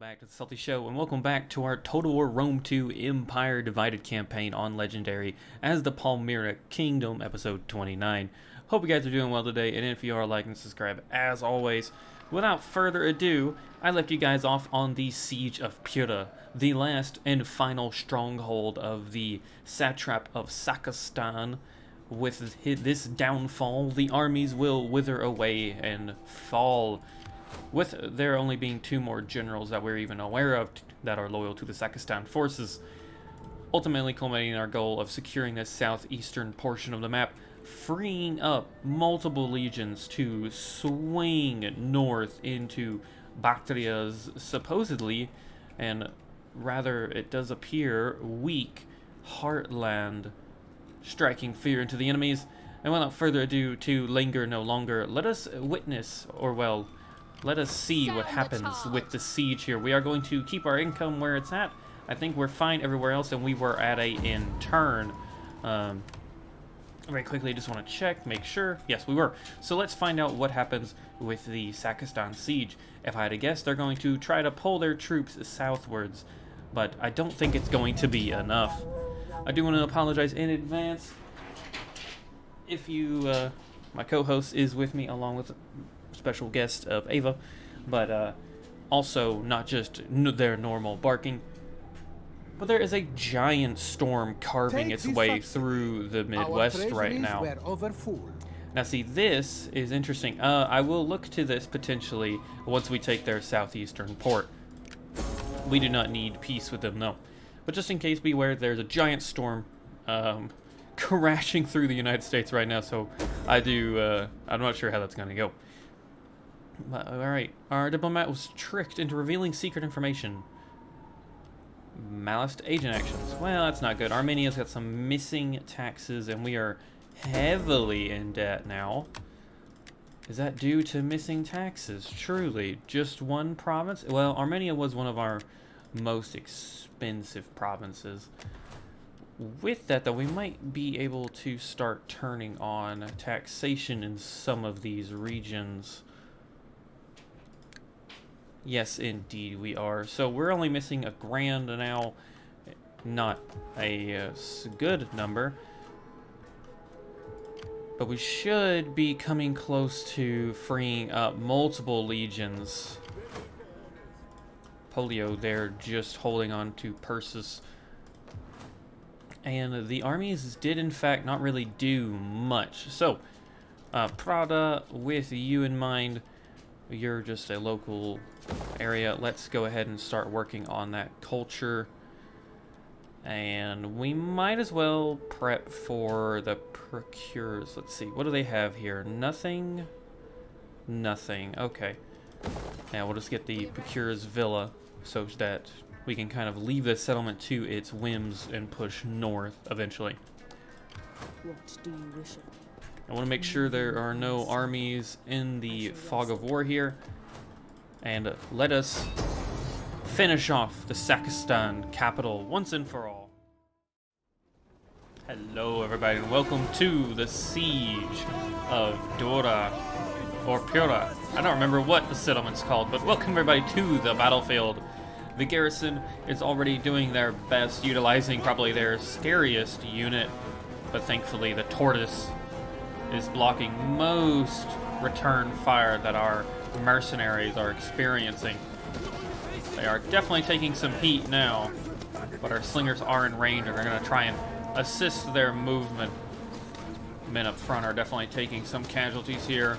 back to the SaltyyShow, and welcome back to our Total War Rome 2 Empire Divided campaign on Legendary as the Palmyra Kingdom, episode 29. Hope you guys are doing well today, and if you are, like and subscribe as always. Without further ado, I left you guys off on the Siege of Pura, the last and final stronghold of the satrap of Sakastan. With this downfall, the armies will wither away and fall, with there only being two more generals that we're even aware of that are loyal to the Sakastan forces, ultimately culminating in our goal of securing this southeastern portion of the map, freeing up multiple legions to swing north into Bactria's supposedly, and rather it does appear, weak heartland, striking fear into the enemies. And without further ado, to linger no longer, let us witness, or well, let us see what happens with the siege here. We are going to keep our income where it's at. I think we're fine everywhere else, and we were at a in turn. Very quickly, just want to check, make sure. Yes, we were. So let's find out what happens with the Sakastan siege. If I had to guess, they're going to try to pull their troops southwards, but I don't think it's going to be enough. I do want to apologize in advance if you, my co-host is with me along with special guest of Ava, but also not just their normal barking, but there is a giant storm carving its way through the Midwest right now. Now see, this is interesting. I will look to this potentially once we take their southeastern port. We do not need peace with them, no. But just in case, beware, there's a giant storm crashing through the United States right now, so I'm not sure how that's going to go. But, alright, our diplomat was tricked into revealing secret information. Malice agent actions. Well, that's not good. Armenia's got some missing taxes, and we are heavily in debt now. Is that due to missing taxes? Truly. Just one province? Well, Armenia was one of our most expensive provinces. With that, though, we might be able to start turning on taxation in some of these regions. Yes, indeed we are. So we're only missing $1,000 now. Not a good number. But we should be coming close to freeing up multiple legions. Polio there just holding on to Persis. And the armies did in fact not really do much. So, Prada, with you in mind, you're just a local area. Let's go ahead and start working on that culture. And we might as well prep for the procures. Let's see, what do they have here? Nothing. Nothing. Okay. Now we'll just get the procures villa so that we can kind of leave this settlement to its whims and push north eventually. What do you wish? I want to make sure there are no armies in the fog of war here. And let us finish off the Sakastan capital once and for all. Hello everybody, and welcome to the Siege of Pura, or Pura. I don't remember what the settlement's called, but welcome everybody to the battlefield. The garrison is already doing their best, utilizing probably their scariest unit, but thankfully the tortoise is blocking most return fire that our mercenaries are experiencing. They are definitely taking some heat now, but our slingers are in range and they're going to try and assist their movement. Men up front are definitely taking some casualties here.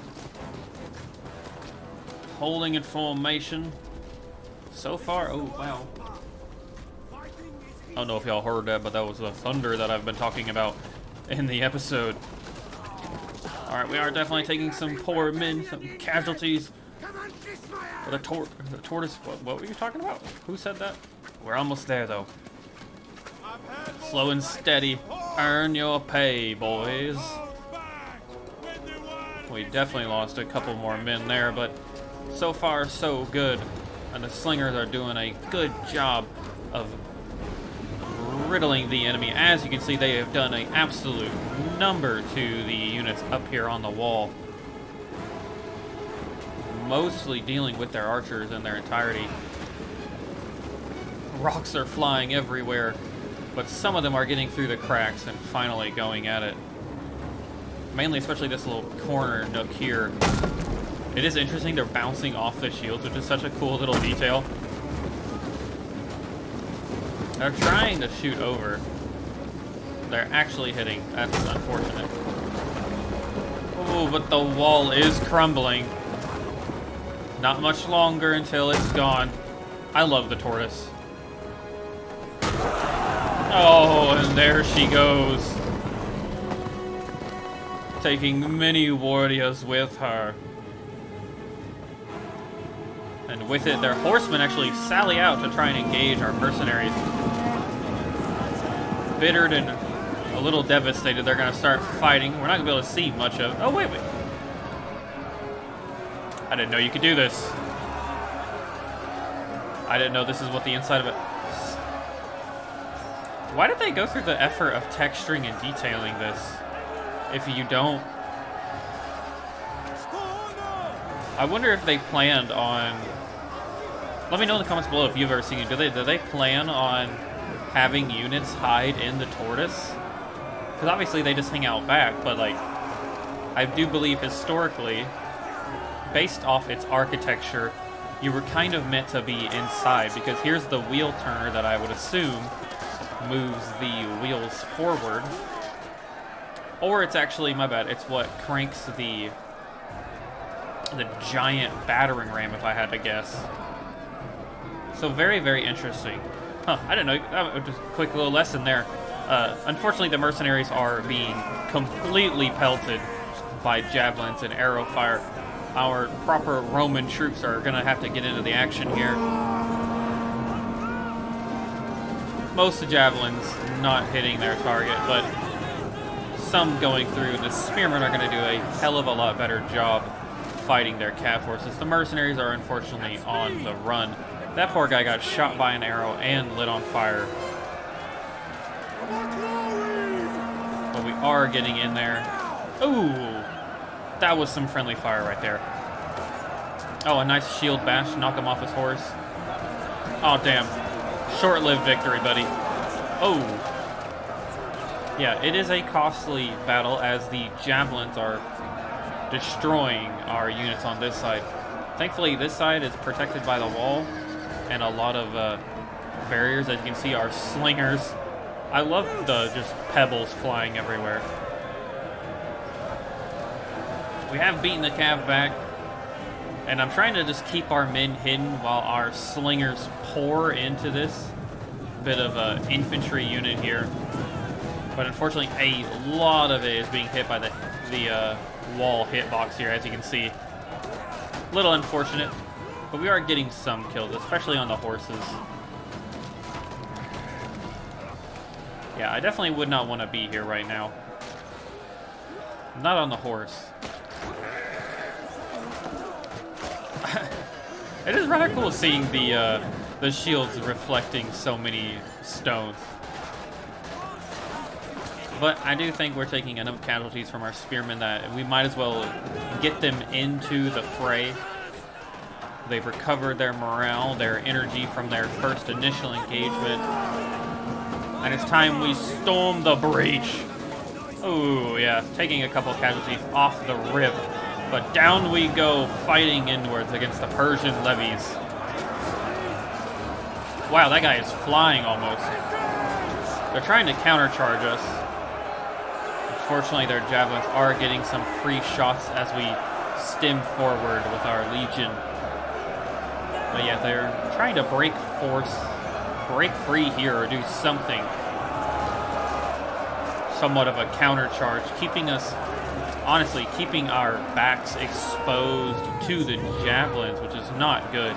Holding in formation. So far, oh wow. I don't know if y'all heard that, but that was the thunder that I've been talking about in the episode. Alright, we are definitely taking some poor men, some casualties. The tortoise, what were you talking about? Who said that? We're almost there, though. Slow and steady. Earn your pay, boys. We definitely lost a couple more men there, but so far, so good. And the slingers are doing a good job of riddling the enemy. As you can see, they have done an absolute number to the units up here on the wall. Mostly dealing with their archers in their entirety. Rocks are flying everywhere, but some of them are getting through the cracks and finally going at it. Mainly, especially this little corner nook here. It is interesting they're bouncing off the shields, which is such a cool little detail. They're trying to shoot over. They're actually hitting. That's unfortunate. Oh, but the wall is crumbling. Not much longer until it's gone. I love the tortoise. Oh, and there she goes. Taking many warriors with her. And with it, their horsemen actually sally out to try and engage our mercenaries. Bittered and a little devastated, they're going to start fighting. We're not going to be able to see much of... Oh, wait. I didn't know you could do this. I didn't know this is what the inside of it... Why did they go through the effort of texturing and detailing this? If you don't... I wonder if they planned on... Let me know in the comments below if you've ever seen it. Do they plan on having units hide in the tortoise? Because obviously they just hang out back, but like... I do believe historically, based off its architecture, you were kind of meant to be inside, because here's the wheel turner that I would assume moves the wheels forward. Or it's actually, my bad, it's what cranks the giant battering ram, if I had to guess. So very, very interesting. Huh, I didn't know, just a quick little lesson there. Unfortunately, the mercenaries are being completely pelted by javelins and arrow fire. Our proper Roman troops are going to have to get into the action here. Most of the javelins not hitting their target, but some going through. The spearmen are going to do a hell of a lot better job fighting their cav forces. The mercenaries are unfortunately on the run. That poor guy got shot by an arrow and lit on fire. But we are getting in there. Ooh, that was some friendly fire right there. Oh, a nice shield bash, knock him off his horse. Oh, damn. Short-lived victory, buddy. Oh. Yeah, it is a costly battle as the javelins are destroying our units on this side. Thankfully, this side is protected by the wall and a lot of barriers. As you can see, our slingers. I love the just pebbles flying everywhere. We have beaten the cav back, and I'm trying to just keep our men hidden while our slingers pour into this bit of an infantry unit here. But unfortunately, a lot of it is being hit by the wall hitbox here, as you can see. A little unfortunate, but we are getting some kills, especially on the horses. Yeah, I definitely would not want to be here right now. Not on the horse. It is rather cool seeing the shields reflecting so many stones. But I do think we're taking enough casualties from our spearmen that we might as well get them into the fray. They've recovered their morale, their energy from their first initial engagement. And it's time we storm the breach. Oh, yeah, taking a couple casualties off the rip. But down we go, fighting inwards against the Persian levies. Wow, that guy is flying almost. They're trying to countercharge us. Unfortunately, their javelins are getting some free shots as we stem forward with our legion. But yeah, they're trying to break free here or do something. Somewhat of a countercharge, keeping us, honestly, keeping our backs exposed to the javelins, which is not good.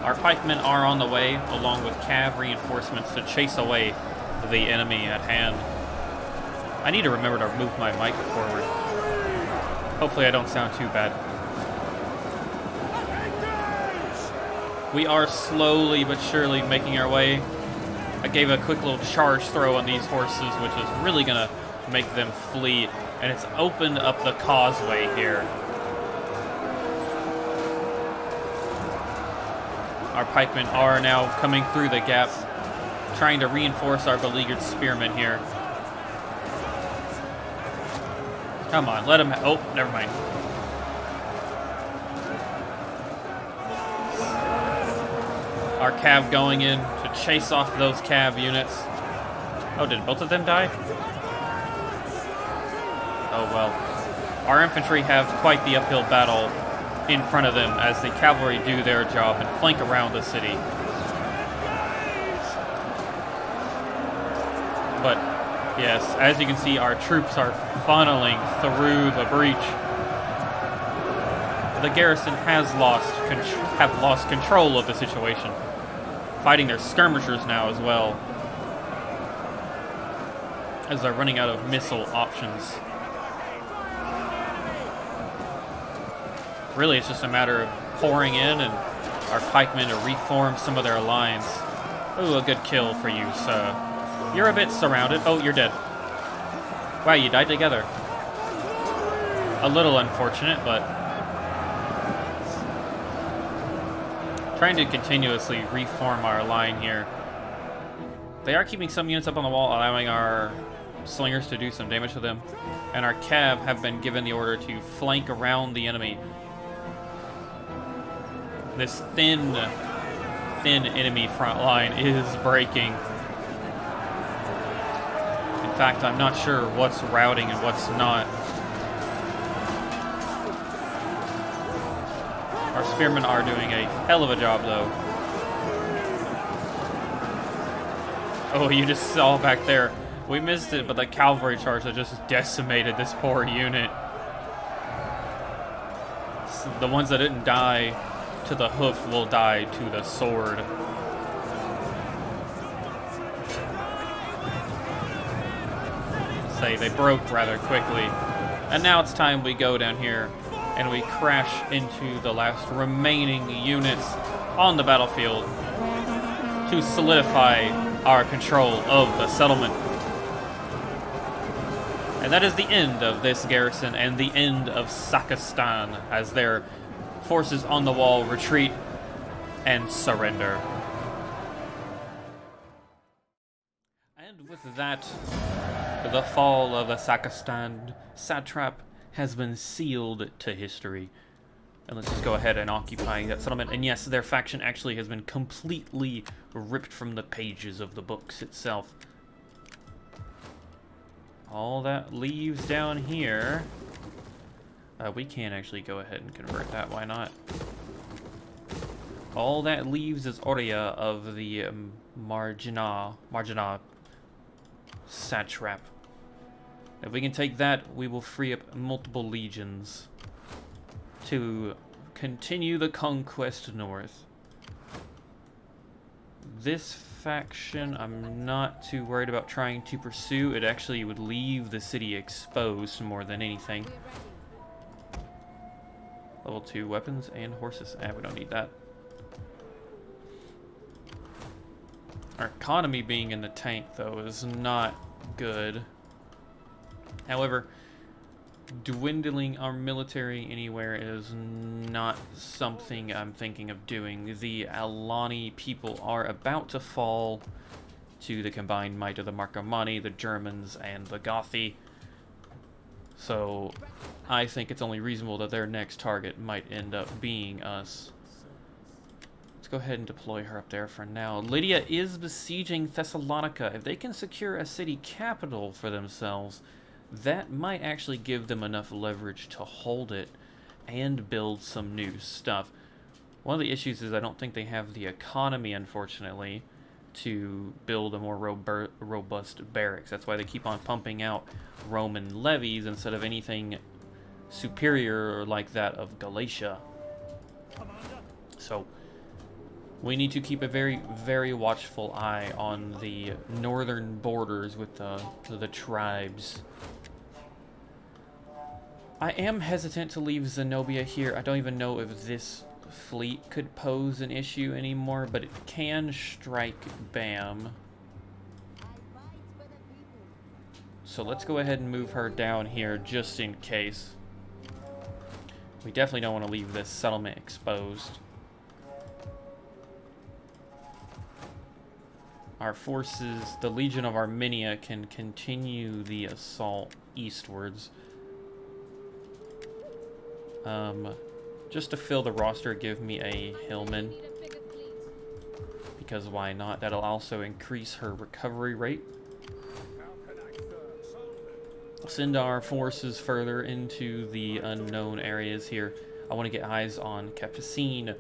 Our pikemen are on the way, along with cav reinforcements to chase away the enemy at hand. I need to remember to move my mic forward. Hopefully I don't sound too bad. We are slowly but surely making our way. I gave a quick little charge throw on these horses, which is really going to make them flee. And it's opened up the causeway here. Our pikemen are now coming through the gap. trying to reinforce our beleaguered spearmen here. Come on, let him... Oh, never mind. Our cav going in to chase off those cav units. Oh, did both of them die? Oh, well. Our infantry have quite the uphill battle in front of them as the cavalry do their job and flank around the city. But, yes, as you can see, our troops are funneling through the breach. The garrison have lost control of the situation, fighting their skirmishers now as well, as they're running out of missile options. Really, it's just a matter of pouring in and our pikemen to reform some of their lines. Ooh, a good kill for you, sir. You're a bit surrounded. Oh, you're dead. Wow, you died together. A little unfortunate, but... trying to continuously reform our line here. They are keeping some units up on the wall, allowing our slingers to do some damage to them. And our cav have been given the order to flank around the enemy. This thin enemy front line is breaking. In fact, I'm not sure what's routing and what's not. Our spearmen are doing a hell of a job, though. Oh, you just saw back there. We missed it, but the cavalry charge that just decimated this poor unit. The ones that didn't die to the hoof will die to the sword. Say they broke rather quickly. And now it's time we go down here and we crash into the last remaining units on the battlefield to solidify our control of the settlement. And that is the end of this garrison and the end of Sakastan as their forces on the wall retreat and surrender. And with that, the fall of the Sakastan satrap has been sealed to history. And let's just go ahead and occupy that settlement. And yes, their faction actually has been completely ripped from the pages of the books itself. All that leaves down here... we can actually go ahead and convert that, why not? All that leaves is Oria of the Margina satrap. If we can take that, we will free up multiple legions to continue the conquest north. This faction, I'm not too worried about trying to pursue. It actually would leave the city exposed more than anything. Level 2 weapons and horses. We don't need that. Our economy being in the tank, though, is not good. However, dwindling our military anywhere is not something I'm thinking of doing. The Alani people are about to fall to the combined might of the Marcomanni, the Germans, and the Gothi. So I think it's only reasonable that their next target might end up being us. Let's go ahead and deploy her up there for now. Lydia is besieging Thessalonica. If they can secure a city capital for themselves, that might actually give them enough leverage to hold it and build some new stuff. One of the issues is I don't think they have the economy, unfortunately, to build a more robust barracks. That's why they keep on pumping out Roman levies instead of anything superior like that of Galatia. So we need to keep a very, very watchful eye on the northern borders with the tribes. I am hesitant to leave Zenobia here. I don't even know if this fleet could pose an issue anymore, but it can strike Bam. So let's go ahead and move her down here just in case. We definitely don't want to leave this settlement exposed. our forces, the Legion of Armenia, can continue the assault eastwards. Just to fill the roster, give me a Hillman. Because why not? That'll also increase her recovery rate. Send our forces further into the unknown areas here. I want to get eyes on Capticine.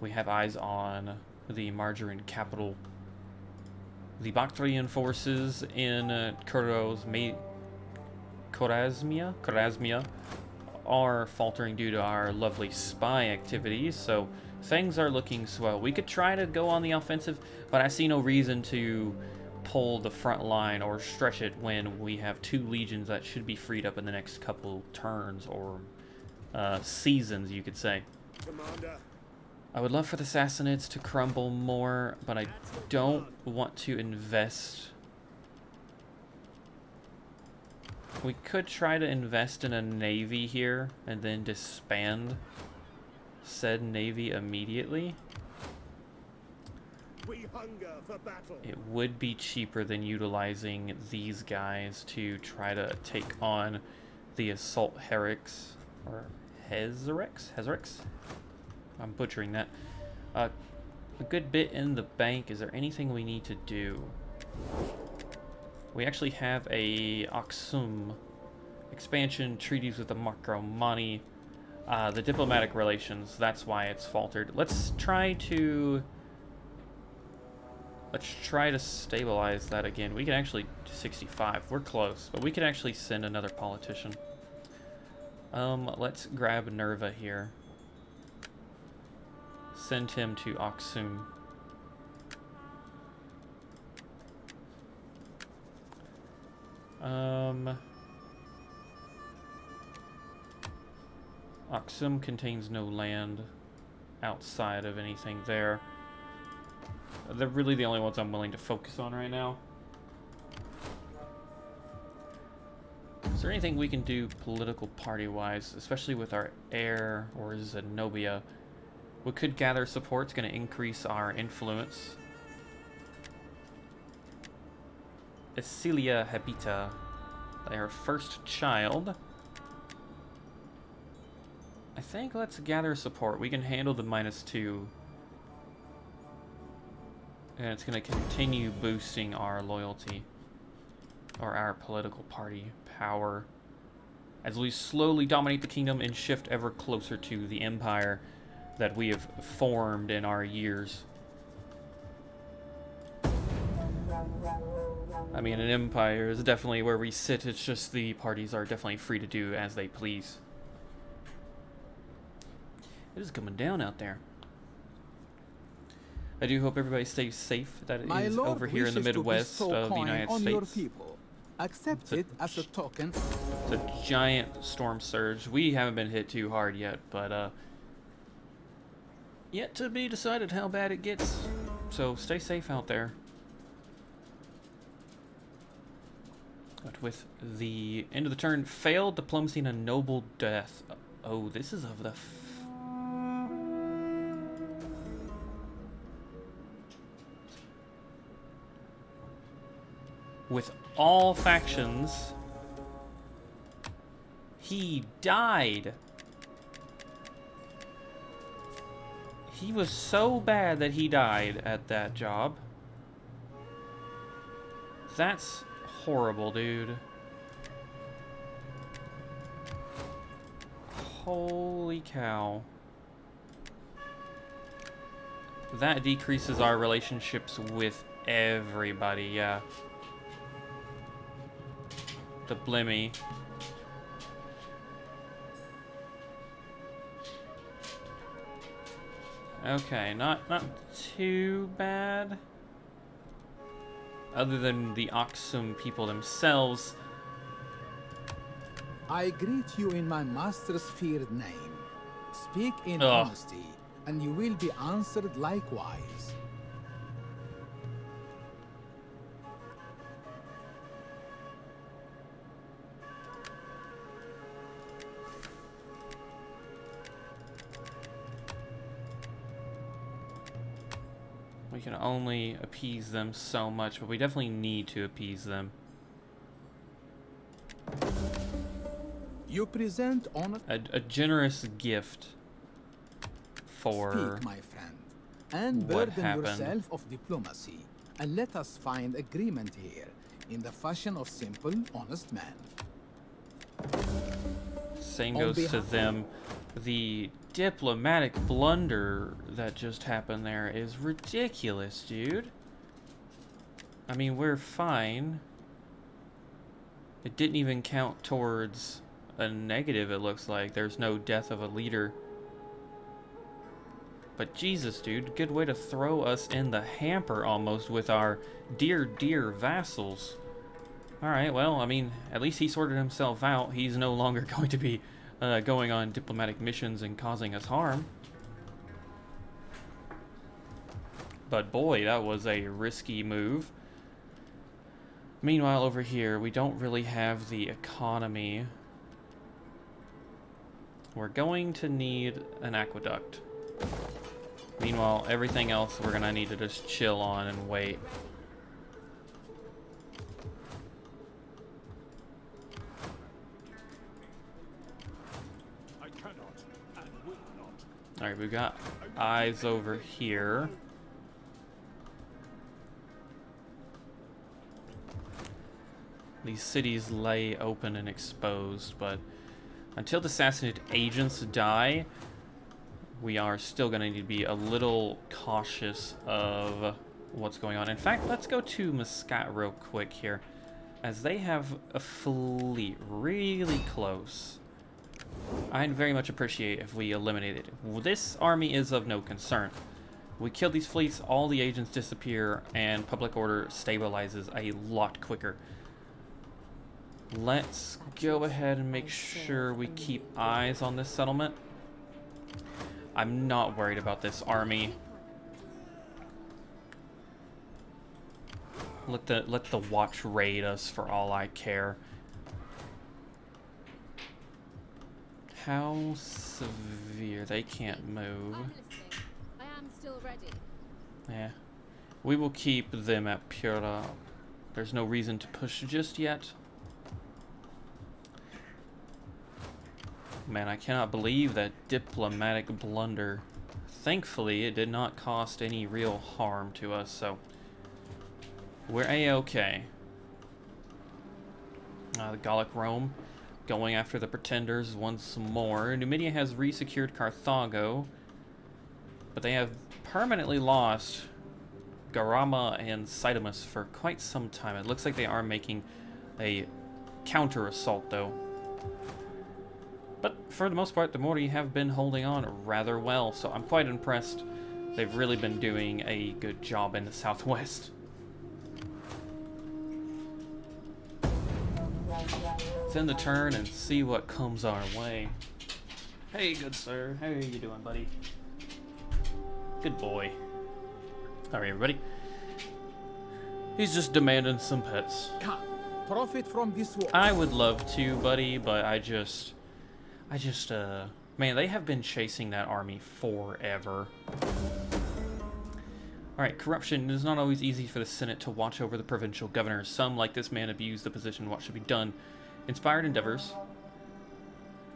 We have eyes on the Margarine capital. The Bactrian forces in Korasmia are faltering due to our lovely spy activities, so things are looking swell. We could try to go on the offensive, but I see no reason to pull the front line or stretch it when we have 2 legions that should be freed up in the next couple turns or seasons, you could say. Commander. I would love for the Sassanids to crumble more, but I don't want to invest. We could try to invest in a navy here and then disband said navy immediately. We hunger for battle. It would be cheaper than utilizing these guys to try to take on the assault Herrix or Hezrex? I'm butchering that. A good bit in the bank. Is there anything we need to do? We actually have a Aksum expansion, treaties with the Makromani. The diplomatic relations, that's why it's faltered. Let's try to stabilize that again. We can actually 65. We're close, but we could actually send another politician. Let's grab Nerva here. Send him to Aksum. Aksum contains no land outside of anything there. They're really the only ones I'm willing to focus on right now. Is there anything we can do political party-wise, especially with our heir or Zenobia? We could gather support. It's going to increase our influence. Esilia Habita, their first child. I think let's gather support. We can handle the -2. And it's going to continue boosting our loyalty. Or our political party power. As we slowly dominate the kingdom and shift ever closer to the empire that we have formed in our years. I mean, an empire is definitely where we sit. It's just the parties are definitely free to do as they please. It is coming down out there. I do hope everybody stays safe. That it is over here in the Midwest of the United States. Accept it as a token. It's a giant storm surge. We haven't been hit too hard yet, but yet to be decided how bad it gets. So stay safe out there. But with the end of the turn, failed diplomacy and a noble death. Oh, this is of the... With all factions, he died. He was so bad that he died at that job. That's horrible, dude. Holy cow. That decreases our relationships with everybody, yeah. The Blimmy. Okay, not too bad. Other than the Aksum people themselves. I greet you in my master's feared name. Speak in honesty, and you will be answered likewise. We can only appease them so much, but we definitely need to appease them. You present honor. A generous gift for Speak, my friend, and what burden happened. yourself of diplomacy, and let us find agreement here, in the fashion of simple, honest man. Same On goes to behalf- them. The diplomatic blunder that just happened there is ridiculous, dude. I mean, we're fine. It didn't even count towards a negative, it looks like. There's no death of a leader. But Jesus, dude, good way to throw us in the hamper almost with our dear, dear vassals. Alright, well, I mean, at least he sorted himself out. He's no longer going to be going on diplomatic missions and causing us harm. But boy, that was a risky move. Meanwhile, over here, we don't really have the economy. We're going to need an aqueduct. Meanwhile, everything else we're gonna need to just chill on and wait. I cannot and will not. Alright, we've got eyes over here. These cities lay open and exposed, but until the Sassanid agents die, we are still going to need to be a little cautious of what's going on. In fact, let's go to Muscat real quick here, as they have a fleet really close. I'd very much appreciate if we eliminated it. This army is of no concern. We kill these fleets, all the agents disappear, and public order stabilizes a lot quicker. Let's go ahead and make sure we keep eyes on this settlement. I'm not worried about this army. Let the watch raid us for all I care. How severe? They can't move. I'm listening. I am still ready. Yeah. We will keep them at Pura. There's no reason to push just yet. Man, I cannot believe that diplomatic blunder. Thankfully, it did not cost any real harm to us, so we're a-okay. The Gallic Rome going after the pretenders once more. Numidia has resecured Carthago, but they have permanently lost Garama and Cydamus for quite some time. It looks like they are making a counter-assault, though. But for the most part, the Mori have been holding on rather well, so I'm quite impressed. They've really been doing a good job in the southwest. Let's end the turn and see what comes our way. Hey, good sir. How are you doing, buddy? Good boy. Alright, everybody. He's just demanding some pets. Come, profit from this war. I would love to, buddy, but man, they have been chasing that army forever. Alright, corruption. It is not always easy for the Senate to watch over the provincial governors. Some, like this man, abuse the position. What should be done? Inspired endeavors.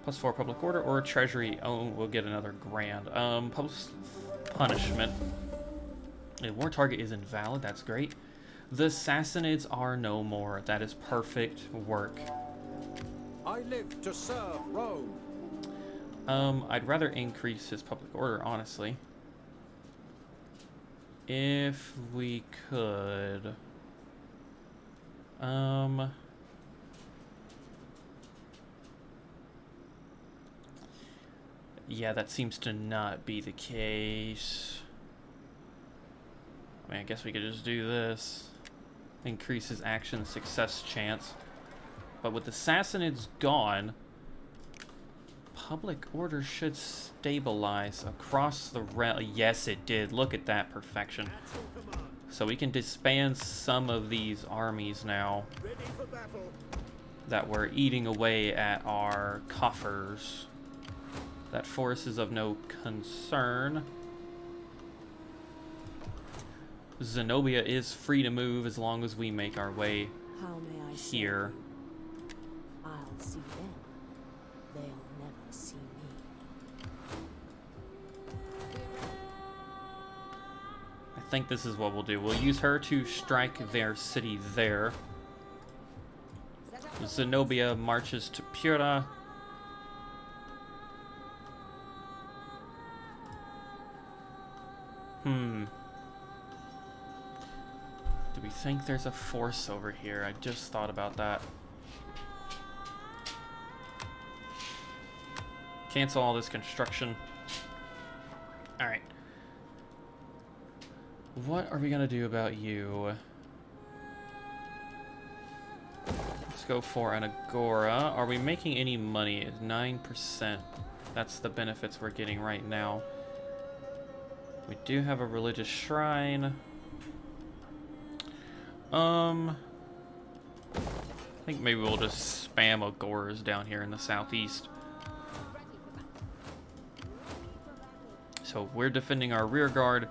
+4 public order or treasury. Oh, we'll get another grand. Punishment. A war target is invalid. That's great. The Sassanids are no more. That is perfect work. I live to serve Rome. I'd rather increase his public order, honestly. If we could. Yeah, that seems to not be the case. I mean, I guess we could just do this. Increase his action success chance. But with the Sassanids gone, public order should stabilize across the realm. Yes, it did. Look at that perfection. At your command. So we can disband some of these armies now Ready for battle. that were eating away at our coffers. That force is of no concern. Zenobia is free to move as long as we make our way How may I serve here. you? I'll see them. They'll never see me. I think this is what we'll do. We'll use her to strike their city there. Zenobia marches to Pura. Do we think there's a force over here? I just thought about that. Cancel all this construction. Alright. What are we gonna do about you? Let's go for an agora. Are we making any money? 9%. That's the benefits we're getting right now. We do have a religious shrine. I think maybe we'll just spam agoras down here in the southeast. So we're defending our rear guard.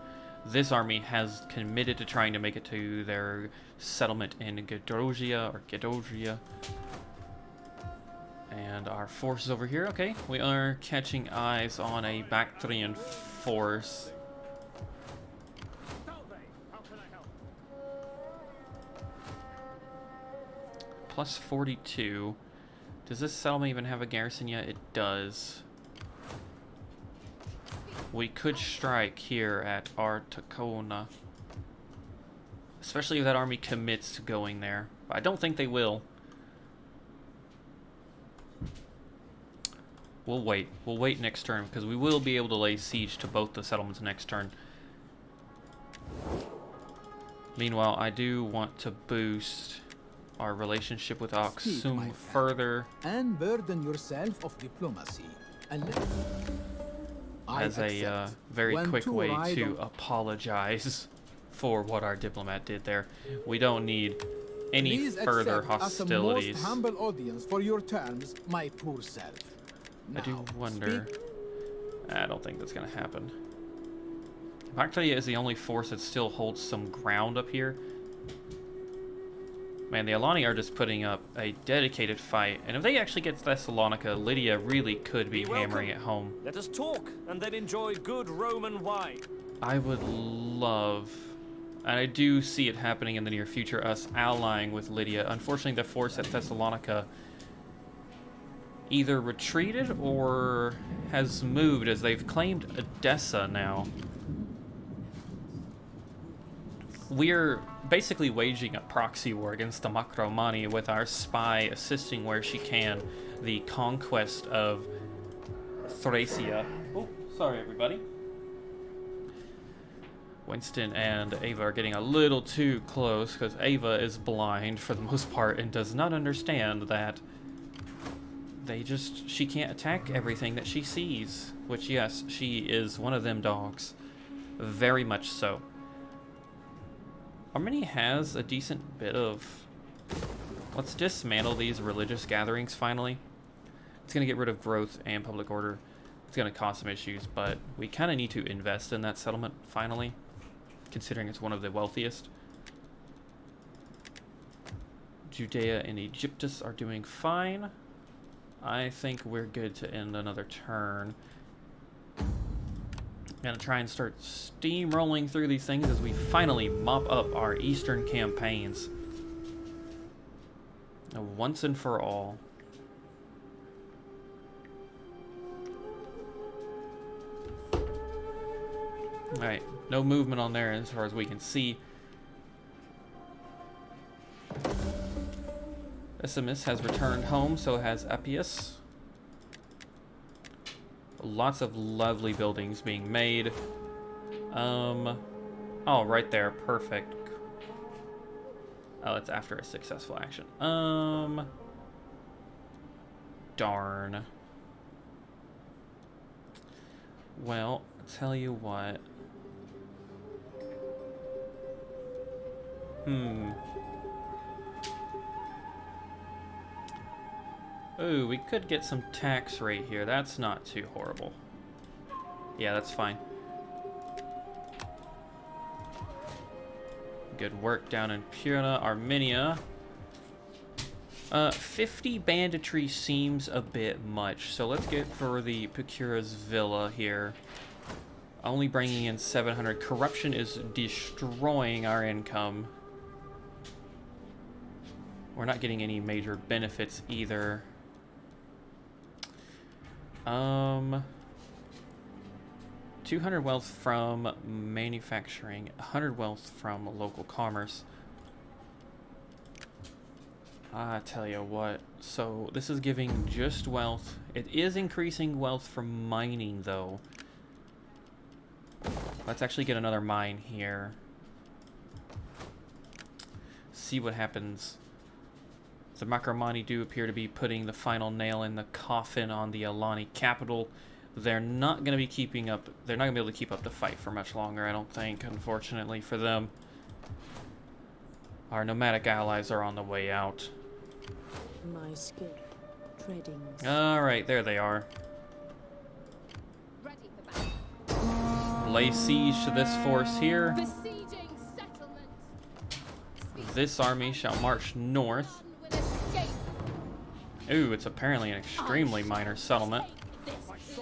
This army has committed to trying to make it to their settlement in Gedogia. And our forces over here, okay. We are catching eyes on a Bactrian force. Plus 42. Does this settlement even have a garrison yet? It does. We could strike here at Artacona. Especially if that army commits to going there. But I don't think they will. We'll wait. We'll wait next turn because we will be able to lay siege to both the settlements next turn. Meanwhile, I do want to boost our relationship with Aksum further. And burden yourself of diplomacy. As a very quick way to apologize for what our diplomat did there. We don't need any further hostilities. As a most humble audience for your terms, my poor self. I do wonder. I don't think that's going to happen. Bactrian is the only force that still holds some ground up here. Man, the Alani are just putting up a dedicated fight. And if they actually get Thessalonica, Lydia really could be hammering it home. Let us talk and then enjoy good Roman wine. I would love, and I do see it happening in the near future, us allying with Lydia. Unfortunately, the force at Thessalonica either retreated or has moved, as they've claimed Edessa now. We're basically waging a proxy war against the Macromani with our spy assisting where she can the conquest of Thracia. Oh, sorry everybody. Winston and Ava are getting a little too close because Ava is blind for the most part and does not understand that she can't attack everything that she sees. Which, yes, she is one of them dogs. Very much so. Armenia has a decent bit of... Let's dismantle these religious gatherings finally. It's going to get rid of growth and public order. It's going to cause some issues, but we kind of need to invest in that settlement finally, considering it's one of the wealthiest. Judea and Egyptus are doing fine. I think we're good to end another turn. Gonna try and start steamrolling through these things as we finally mop up our eastern campaigns. Once and for all. Alright, no movement on there as far as we can see. SMS has returned home, so has Appius. Lots of lovely buildings being made. Oh, right there. Perfect. Oh, it's after a successful action. Darn. Well, I'll tell you what. Ooh, we could get some tax rate here. That's not too horrible. Yeah, that's fine. good work down in Pura, Armenia. 50 banditry seems a bit much, so let's get for the Procura's Villa here. Only bringing in 700. Corruption is destroying our income. We're not getting any major benefits either. 200 wealth from manufacturing, 100 wealth from local commerce. I tell you what, so this is giving just wealth. It is increasing wealth from mining, though. Let's actually get another mine here. See what happens. The Macromani do appear to be putting the final nail in the coffin on the Alani capital. They're not going to be keeping up. They're not going to be able to keep up the fight for much longer, I don't think, unfortunately for them. Our nomadic allies are on the way out. My skill, treading. Alright, there they are. Ready for battle. Lay siege to this force here. Besieging settlement. Speak. This army shall march north. None will escape. Ooh, it's apparently an extremely minor settlement. Take this place.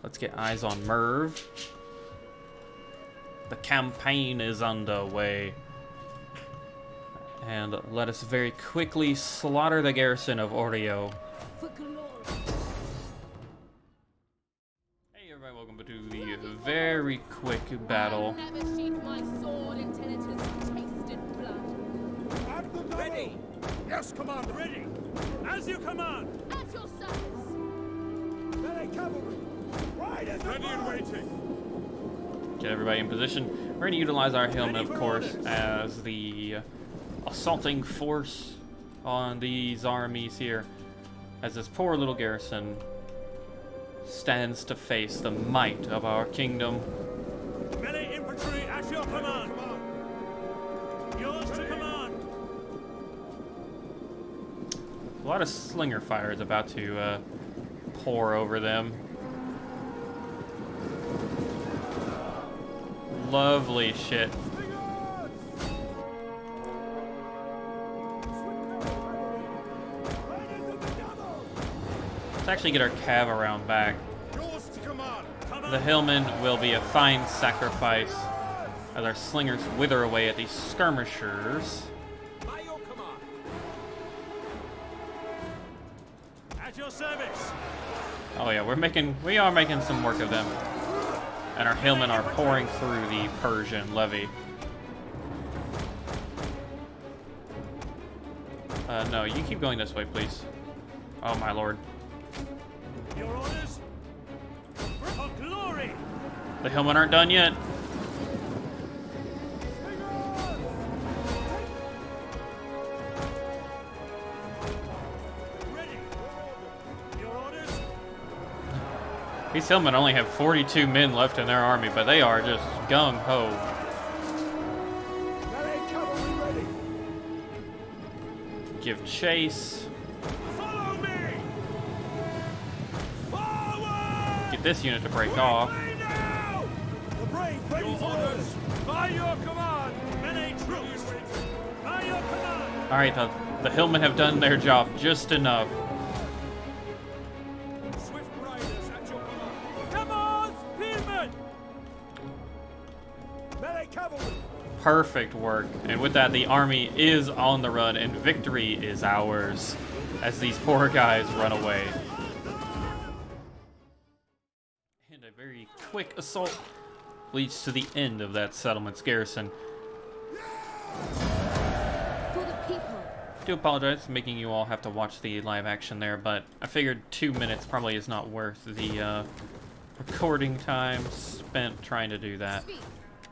Let's get eyes on Merv. The campaign is underway. And let us very quickly slaughter the garrison of Oreo. For glory. Hey everybody, welcome to the very quick battle. I'll never sheath my sword until it has tasted blood. Ready! Yes, Commander! Ready! As you command! At your service. Melee cavalry! Riders ready and waiting! Get everybody in position. We're going to utilize our helmet, of course, as the assaulting force on these armies here, as this poor little garrison stands to face the might of our kingdom. Melee infantry at your command! Yours to command! A lot of slinger fire is about to pour over them. Lovely shit. Let's actually get our cav around back. Yours to command! The hillmen will be a fine sacrifice as our slingers wither away at these skirmishers. By your command! At your service! Oh yeah, we are making some work of them. And our hillmen are pouring through the Persian levy. No, you keep going this way, please. Oh my lord. Your orders? For glory! The hillmen aren't done yet. Ready! Your orders? These hillmen only have 42 men left in their army, but they are just gung-ho. Melee cavalry ready! Give chase. Follow me! Forward! Get this unit to break off. Way now! The brave ready Your for orders! orders! By your command! Melee troops! By your command! Alright, the hillmen have done their job just enough. Swift riders at your command! Come on, spearmen! Melee cavalry! Perfect work. And with that, the army is on the run, and victory is ours as these poor guys run away. And a very quick assault leads to the end of that settlement's garrison. For the people. I do apologize for making you all have to watch the live action there, but I figured 2 minutes probably is not worth the recording time spent trying to do that. Speak.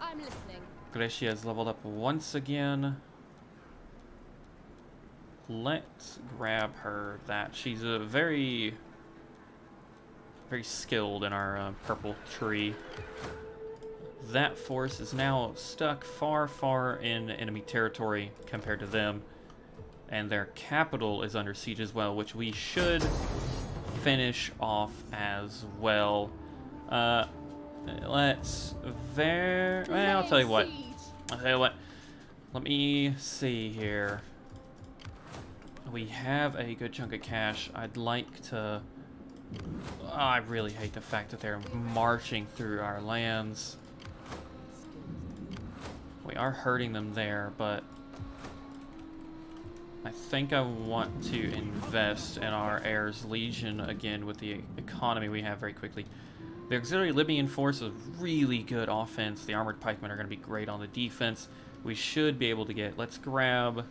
I'm listening. Gracia has leveled up once again. Let's grab her that. She's a very skilled in our purple tree. That force is now stuck far in enemy territory compared to them. And their capital is under siege as well, which we should finish off as well. Well, I'll tell you what. I'll tell you what. Let me see here. We have a good chunk of cash. I'd like to... Oh, I really hate the fact that they're marching through our lands. We are hurting them there, but I think I want to invest in our Heirs Legion again with the economy we have very quickly. The auxiliary Libyan force is really good offense. The armored pikemen are going to be great on the defense. We should be able to get... Let's grab...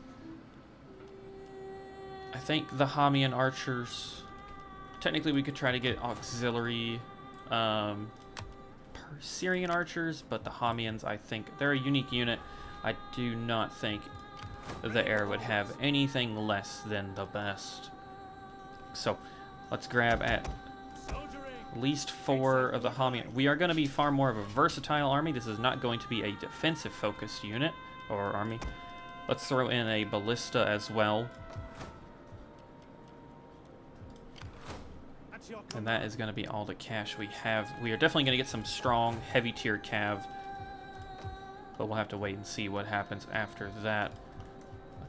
I think the Hamian archers... Technically, we could try to get auxiliary Syrian archers, but the Hamians, I think, they're a unique unit. I do not think the heir would have anything less than the best. So, let's grab at least 4 of the Hamian. We are going to be far more of a versatile army. This is not going to be a defensive-focused unit or army. Let's throw in a ballista as well. And that is going to be all the cash we have. We are definitely going to get some strong, heavy-tier cav. But we'll have to wait and see what happens after that.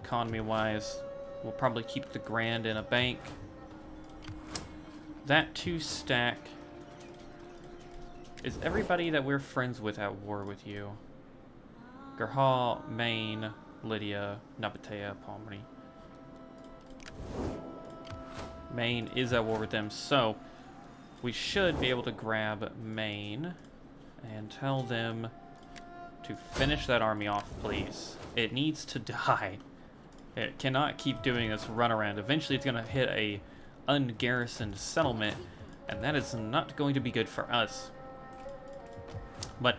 Economy-wise, we'll probably keep the grand in a bank. That 2-stack. Is everybody that we're friends with at war with you? Gerhal, Maine, Lydia, Nabatea, Palmyra. Maine is at war with them, so we should be able to grab Maine and tell them to finish that army off, please. It needs to die. It cannot keep doing this runaround. Eventually, it's going to hit a ungarrisoned settlement, and that is not going to be good for us. But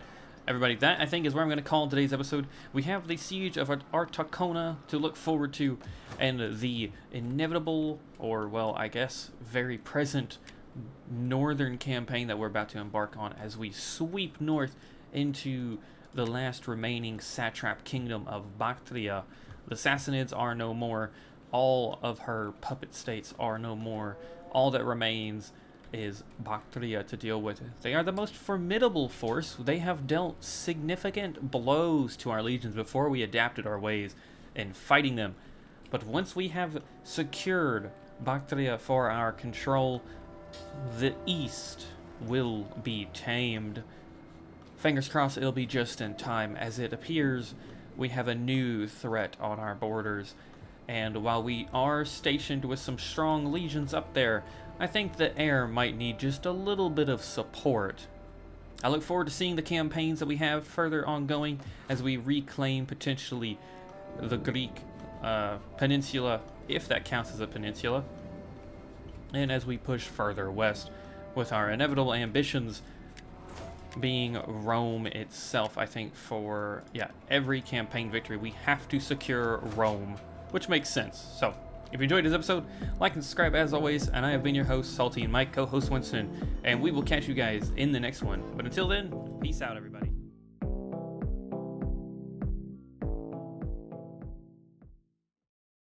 everybody, that I think is where I'm going to call today's episode. We have the siege of Artacona to look forward to, and the inevitable, or well, I guess, very present northern campaign that we're about to embark on as we sweep north into the last remaining satrap kingdom of Bactria. The Sassanids are no more. All of her puppet states are no more. All that remains is Bactria to deal with. They are the most formidable force. They have dealt significant blows to our legions before we adapted our ways in fighting them. But once we have secured Bactria for our control, the east will be tamed. Fingers crossed it'll be just in time, as it appears we have a new threat on our borders. And while we are stationed with some strong legions up there, I think the heir might need just a little bit of support. I look forward to seeing the campaigns that we have further ongoing as we reclaim potentially the Greek peninsula, if that counts as a peninsula, and as we push further west with our inevitable ambitions being Rome itself. I think for every campaign victory we have to secure Rome, which makes sense. So if you enjoyed this episode, like and subscribe as always, and I have been your host, Salty, and my co-host Winston, and we will catch you guys in the next one. But until then, peace out, everybody.